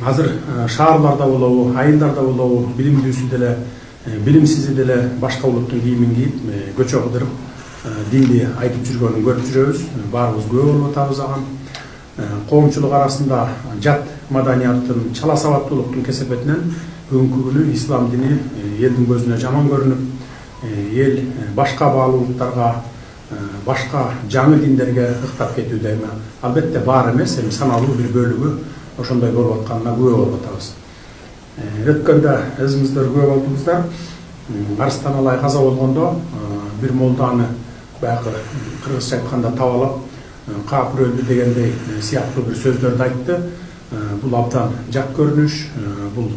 азыр шаарларда болобу, айылдарда болобу, билимдүүсү деле, билимсизи деле башка улуттун кийимин кийип, көчө кыдырып, динди айтып жүргөнүн көрүп жүрөбүз. Баарыбыз күбө болуп атабыз ага. Коомчулук арасында жат маданияттын, чала сабаттуулуктун кесепетинен бүгүнкү күнү ислам дини элдин көзүнө жаман көрүнүп, эл башка баалуулуктарга, башка жаңы диндерге ыктап кетүүдө. Албетте бар эмес, эми саналуу бир бөлүгү ошондой болуп атканына күбө болуп атабыз. Өткөндө өзүңүздөр күбө болдуңуздар. Арыстан Алай каза болгондо бир молданы баягы кыргызча айтканда табалап, каапыр өлдү дегендей сыяктуу бир сөздөрдү айтты. Бул абдан жат көрүнүш, бул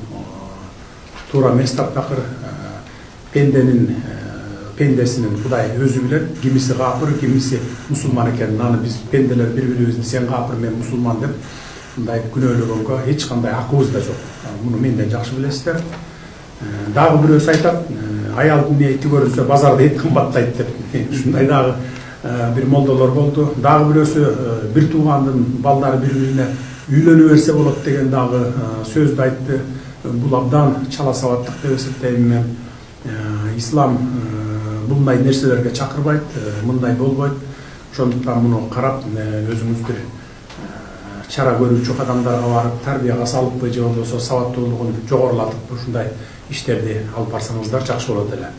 туура эмес таптакыр. Пендесинин Кудай өзү билет, кимиси каапыр, кимиси мусулман экенин. Аны биз пенделер бири-бирибизди сен каапыр, мен мусулман деп мындай күнөөлөгөнгө эч кандай акыбыз да жок. Муну менден жакшы билесиздер. Дагы бирөөсү айтат, аялдын эти көрүнсө базарда эт кымбаттайт деп. Ушундай дагы бир молдолор болду. Дагы бирөөсү бир туугандын балдары бири-бирине үйлөнө берсе болот деген дагы сөздү айтты. Бул абдан чала сабаттык деп эсептейм мен. Ислам мындай нерселерге чакырбайт, мындай болбойт. Ошондуктан муну карап өзүңүз бир чара көрүүчү адамдарга барып, тарбияга салыппы же болбосо сабаттуулугун жогорулатып ушундай иштерди алып барсаңыздар жакшы болот эле.